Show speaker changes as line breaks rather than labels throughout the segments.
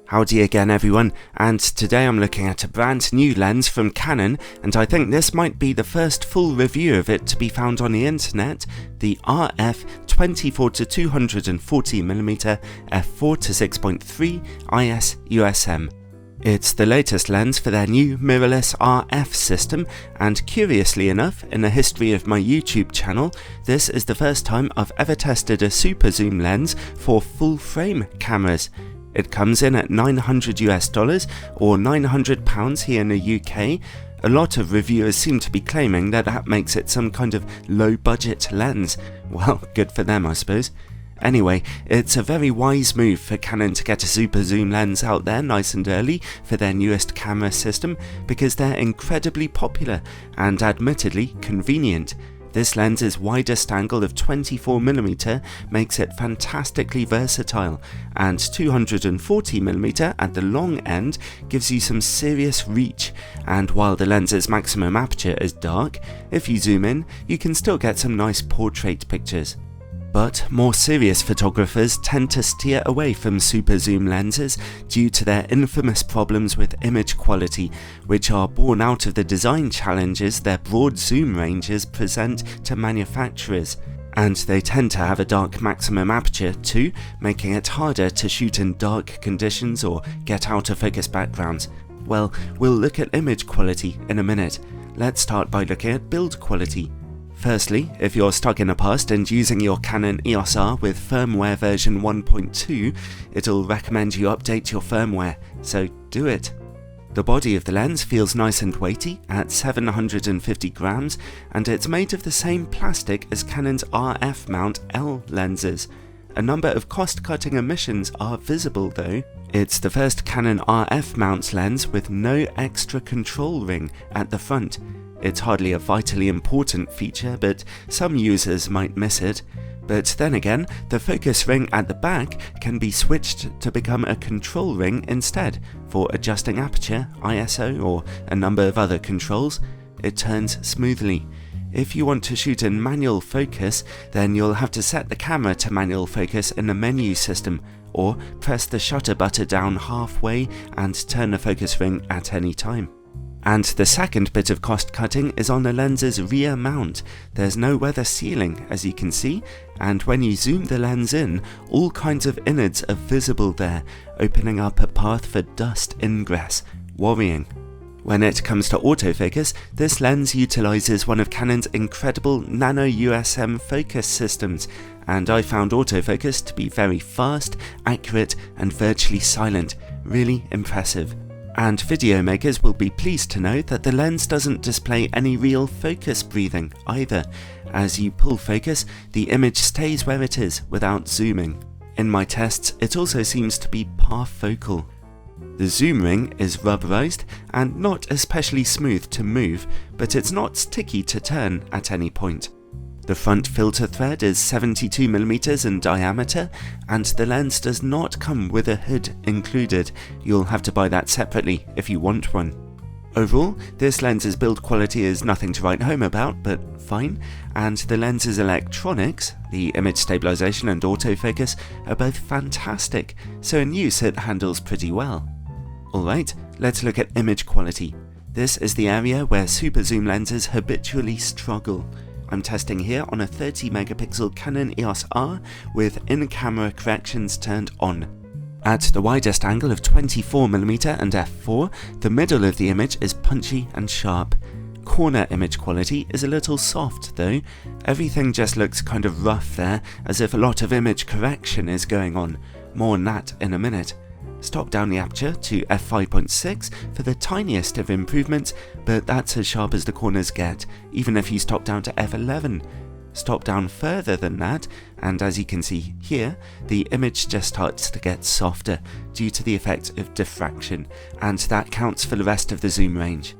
Howdy again everyone, and today I'm looking at a brand new lens from Canon, and I think this might be the first full review of it to be found on the internet, the RF 24-240mm f4-6.3 IS USM. It's the latest lens for their new mirrorless RF system, and curiously enough, in the history of my YouTube channel, this is the first time I've ever tested a super zoom lens for full frame cameras. It comes in at $900 or £900 here in the UK. A lot of reviewers seem to be claiming that makes it some kind of low budget lens. Well, good for them I suppose. Anyway, it's a very wise move for Canon to get a super zoom lens out there nice and early for their newest camera system, because they're incredibly popular and admittedly convenient. This lens's widest angle of 24mm makes it fantastically versatile, and 240mm at the long end gives you some serious reach, and while the lens's maximum aperture is dark, if you zoom in, you can still get some nice portrait pictures. But more serious photographers tend to steer away from super zoom lenses due to their infamous problems with image quality, which are born out of the design challenges their broad zoom ranges present to manufacturers. And they tend to have a dark maximum aperture too, making it harder to shoot in dark conditions or get out of focus backgrounds. Well, we'll look at image quality in a minute. Let's start by looking at build quality. Firstly, if you're stuck in the past and using your Canon EOS R with firmware version 1.2, it'll recommend you update your firmware, so do it. The body of the lens feels nice and weighty at 750 grams, and it's made of the same plastic as Canon's RF mount L lenses. A number of cost-cutting omissions are visible though. It's the first Canon RF mounts lens with no extra control ring at the front. It's hardly a vitally important feature, but some users might miss it. But then again, the focus ring at the back can be switched to become a control ring instead, for adjusting aperture, ISO, or a number of other controls. It turns smoothly. If you want to shoot in manual focus, then you'll have to set the camera to manual focus in the menu system, or press the shutter button down halfway and turn the focus ring at any time. And the second bit of cost cutting is on the lens's rear mount. There's no weather sealing, as you can see, and when you zoom the lens in, all kinds of innards are visible there, opening up a path for dust ingress. Worrying. When it comes to autofocus, this lens utilizes one of Canon's incredible Nano USM focus systems, and I found autofocus to be very fast, accurate, and virtually silent. Really impressive. And video makers will be pleased to know that the lens doesn't display any real focus breathing either. As you pull focus, the image stays where it is without zooming. In my tests, it also seems to be parfocal. The zoom ring is rubberized and not especially smooth to move, but it's not sticky to turn at any point. The front filter thread is 72mm in diameter, and the lens does not come with a hood included. You'll have to buy that separately if you want one. Overall, this lens's build quality is nothing to write home about, but fine, and the lens's electronics, the image stabilization and autofocus, are both fantastic, so in use it handles pretty well. Alright, let's look at image quality. This is the area where super zoom lenses habitually struggle. I'm testing here on a 30MP Canon EOS R with in-camera corrections turned on. At the widest angle of 24mm and f4, the middle of the image is punchy and sharp. Corner image quality is a little soft though. Everything just looks kind of rough there, as if a lot of image correction is going on. More on that in a minute. Stop down the aperture to f5.6 for the tiniest of improvements, but that's as sharp as the corners get, even if you stop down to f11. Stop down further than that, and as you can see here, the image just starts to get softer due to the effect of diffraction, and that counts for the rest of the zoom range.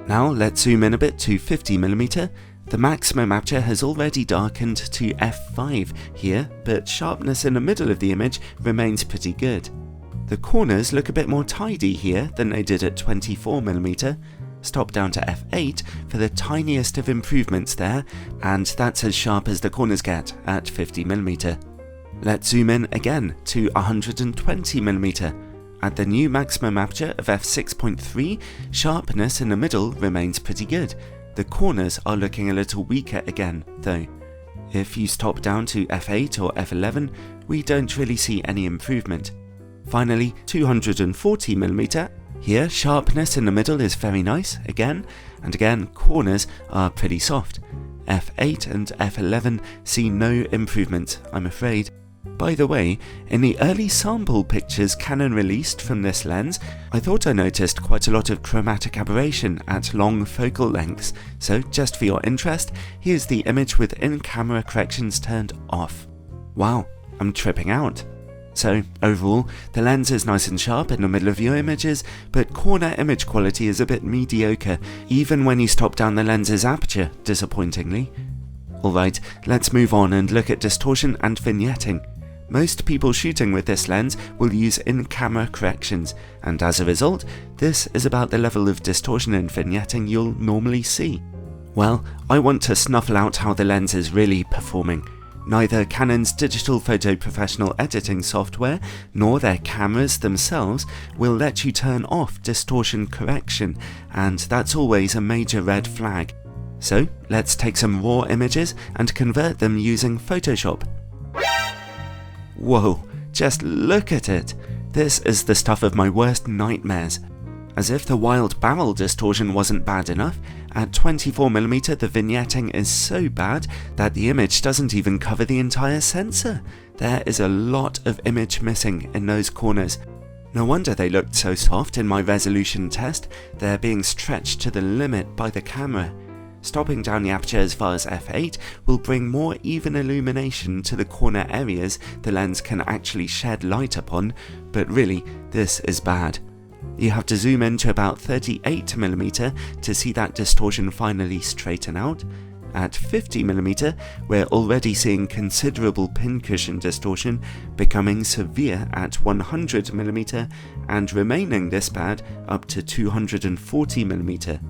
Now let's zoom in a bit to 50mm. The maximum aperture has already darkened to f5 here, but sharpness in the middle of the image remains pretty good. The corners look a bit more tidy here than they did at 24mm. Stop down to f8 for the tiniest of improvements there, and that's as sharp as the corners get at 50mm. Let's zoom in again to 120mm. At the new maximum aperture of f6.3, sharpness in the middle remains pretty good. The corners are looking a little weaker again, though. If you stop down to f8 or f11, we don't really see any improvement. Finally, 240mm. Here, sharpness in the middle is very nice again, and again, corners are pretty soft. f8 and f11 see no improvement, I'm afraid. By the way, in the early sample pictures Canon released from this lens, I thought I noticed quite a lot of chromatic aberration at long focal lengths, so just for your interest, here's the image with in-camera corrections turned off. Wow, I'm tripping out. So, overall, the lens is nice and sharp in the middle of your images, but corner image quality is a bit mediocre, even when you stop down the lens's aperture, disappointingly. Alright, let's move on and look at distortion and vignetting. Most people shooting with this lens will use in-camera corrections, and as a result, this is about the level of distortion and vignetting you'll normally see. Well, I want to snuffle out how the lens is really performing. Neither Canon's digital photo professional editing software nor their cameras themselves will let you turn off distortion correction, and that's always a major red flag. So let's take some raw images and convert them using Photoshop. Whoa, just look at it! This is the stuff of my worst nightmares. As if the wild barrel distortion wasn't bad enough, at 24mm the vignetting is so bad that the image doesn't even cover the entire sensor. There is a lot of image missing in those corners. No wonder they looked so soft in my resolution test, they're being stretched to the limit by the camera. Stopping down the aperture as far as f8 will bring more even illumination to the corner areas the lens can actually shed light upon, but really, this is bad. You have to zoom in to about 38mm to see that distortion finally straighten out. At 50mm, we're already seeing considerable pincushion distortion becoming severe at 100mm and remaining this bad up to 240mm.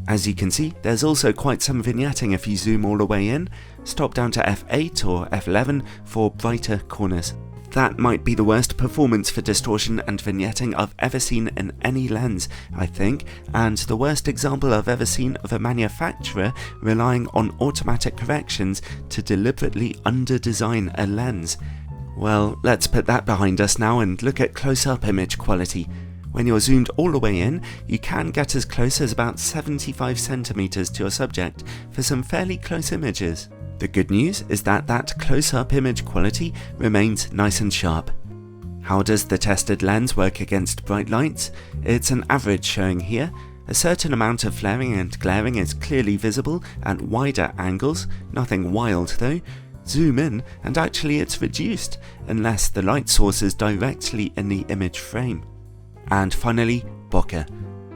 As you can see, there's also quite some vignetting if you zoom all the way in. Stop down to f8 or f11 for brighter corners. That might be the worst performance for distortion and vignetting I've ever seen in any lens, I think, and the worst example I've ever seen of a manufacturer relying on automatic corrections to deliberately under-design a lens. Well, let's put that behind us now and look at close-up image quality. When you're zoomed all the way in, you can get as close as about 75cm to your subject for some fairly close images. The good news is that that close-up image quality remains nice and sharp. How does the tested lens work against bright lights? It's an average showing here. A certain amount of flaring and glaring is clearly visible at wider angles, nothing wild though. Zoom in and actually it's reduced, unless the light source is directly in the image frame. And finally, bokeh.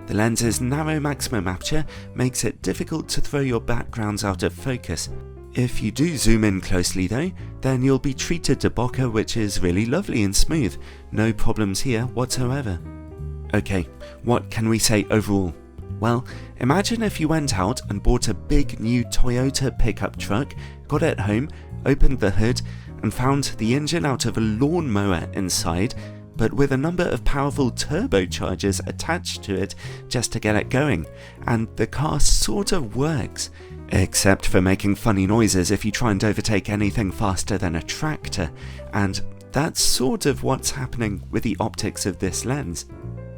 The lens's narrow maximum aperture makes it difficult to throw your backgrounds out of focus. If you do zoom in closely though, then you'll be treated to bokeh, which is really lovely and smooth. No problems here whatsoever. Okay, what can we say overall? Well, imagine if you went out and bought a big new Toyota pickup truck, got it home, opened the hood, and found the engine out of a lawnmower inside, but with a number of powerful turbochargers attached to it just to get it going, and the car sort of works, except for making funny noises if you try and overtake anything faster than a tractor, and that's sort of what's happening with the optics of this lens.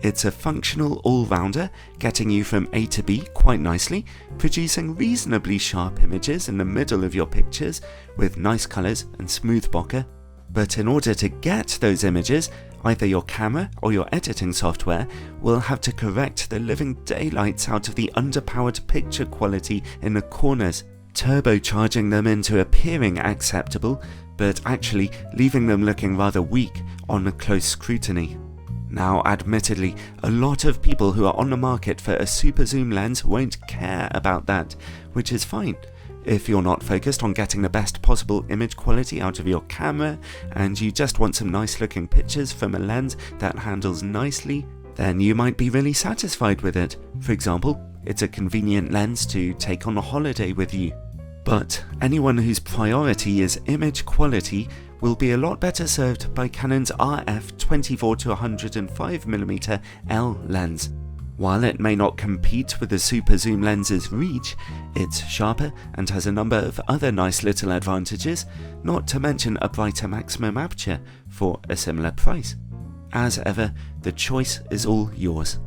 It's a functional all-rounder, getting you from A to B quite nicely, producing reasonably sharp images in the middle of your pictures with nice colours and smooth bokeh. But in order to get those images, either your camera or your editing software will have to correct the living daylights out of the underpowered picture quality in the corners, turbocharging them into appearing acceptable, but actually leaving them looking rather weak on a close scrutiny. Now, admittedly, a lot of people who are on the market for a super zoom lens won't care about that, which is fine. If you're not focused on getting the best possible image quality out of your camera, and you just want some nice looking pictures from a lens that handles nicely, then you might be really satisfied with it. For example, it's a convenient lens to take on a holiday with you. But anyone whose priority is image quality will be a lot better served by Canon's RF 24-105mm L lens. While it may not compete with the super zoom lens's reach, it's sharper and has a number of other nice little advantages, not to mention a brighter maximum aperture for a similar price. As ever, the choice is all yours.